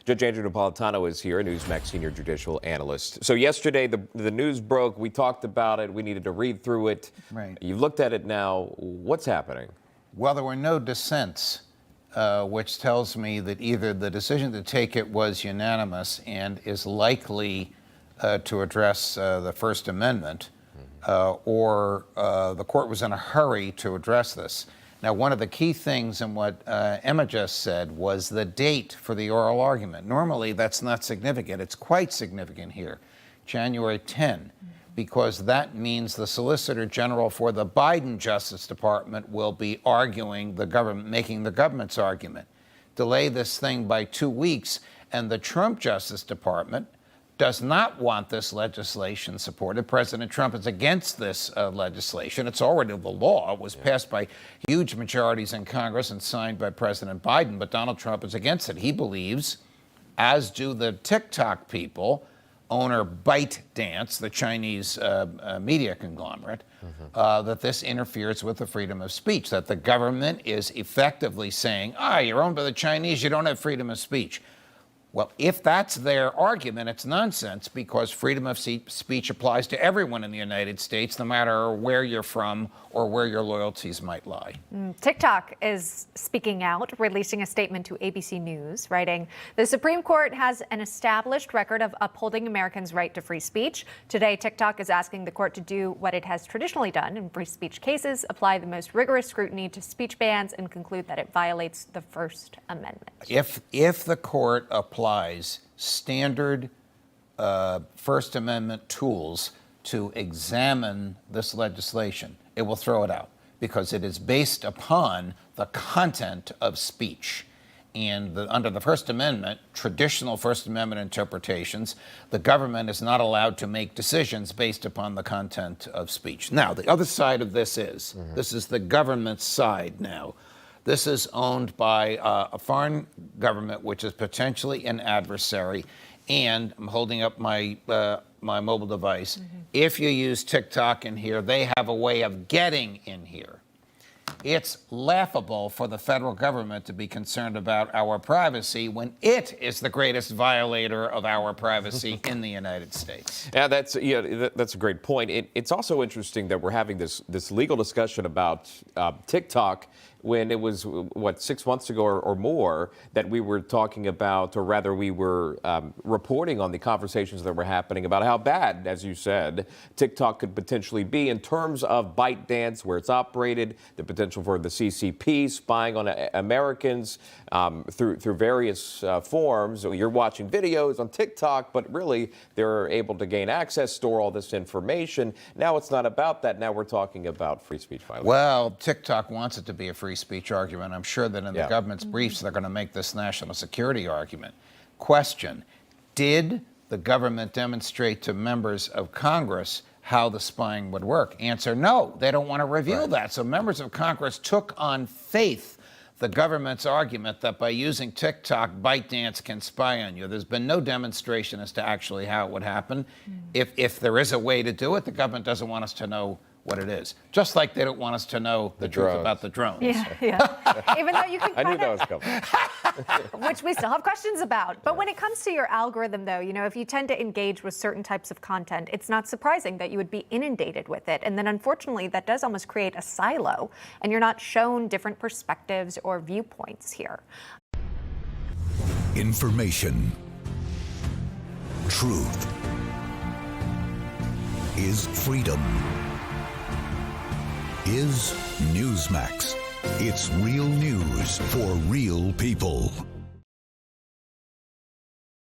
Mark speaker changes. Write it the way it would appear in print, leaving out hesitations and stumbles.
Speaker 1: Judge Andrew Napolitano is here, a Newsmax senior judicial analyst. So yesterday, the news broke. We talked about it. We needed to read through it.
Speaker 2: Right.
Speaker 1: You've looked at it now. What's happening?
Speaker 2: Well, there were no dissents, which tells me that either the decision to take it was unanimous and is likely to address the First Amendment, or the court was in a hurry to address this. Now, one of the key things in what Emma just said was the date for the oral argument. Normally, that's not significant. It's quite significant here, January 10, because that means the Solicitor General for the Biden Justice Department will be arguing the government, making the government's argument. Delay this thing by 2 weeks, and the Trump Justice Department does not want this legislation supported. President Trump is against this legislation. It's already the law. It was passed by huge majorities in Congress and signed by President Biden, but Donald Trump is against it. He believes, as do the TikTok people, owner ByteDance, the Chinese media conglomerate, that this interferes with the freedom of speech, that the government is effectively saying, you're owned by the Chinese, you don't have freedom of speech. Well, if that's their argument, it's nonsense, because freedom of speech applies to everyone in the United States, no matter where you're from or where your loyalties might lie.
Speaker 3: TikTok is speaking out, releasing a statement to ABC News, writing, "The Supreme Court has an established record of upholding Americans' right to free speech. Today, TikTok is asking the court to do what it has traditionally done in free speech cases, apply the most rigorous scrutiny to speech bans, and conclude that it violates the First Amendment."
Speaker 2: If the court applies standard First Amendment tools to examine this legislation, it will throw it out, because it is based upon the content of speech. And under the First Amendment, traditional First Amendment interpretations, the government is not allowed to make decisions based upon the content of speech. Now, the other side of this is, this is the government's side now. This is owned by a foreign government, which is potentially an adversary. And I'm holding up my my mobile device. If you use TikTok in here, they have a way of getting in here. It's laughable for the federal government to be concerned about our privacy when it is the greatest violator of our privacy in the United States.
Speaker 1: Yeah, that's a great point. It's also interesting that we're having this legal discussion about TikTok when it was, 6 months ago or more, that we were talking about, or rather we were reporting on the conversations that were happening about how bad, as you said, TikTok could potentially be in terms of ByteDance, where it's operated, the potential for the CCP spying on Americans through various forms. So you're watching videos on TikTok, but really they're able to gain access, store all this information. Now it's not about that. Now we're talking about free speech violation.
Speaker 2: Well, TikTok wants it to be a free speech argument. I'm sure that in the government's briefs, they're going to make this national security argument. Question: did the government demonstrate to members of Congress how the spying would work? Answer: no, they don't want to reveal that. So members of Congress took on faith the government's argument that by using TikTok, ByteDance can spy on you. There's been no demonstration as to actually how it would happen. If there is a way to do it, the government doesn't want us to know what it is. Just like they don't want us to know the truth about the drones.
Speaker 3: Yeah. Even though you can
Speaker 1: I knew that was coming.
Speaker 3: which we still have questions about. But when it comes to your algorithm, though, if you tend to engage with certain types of content, it's not surprising that you would be inundated with it. And then unfortunately, that does almost create a silo, and you're not shown different perspectives or viewpoints here.
Speaker 4: Information. Truth is freedom. Is Newsmax. It's real news for real people.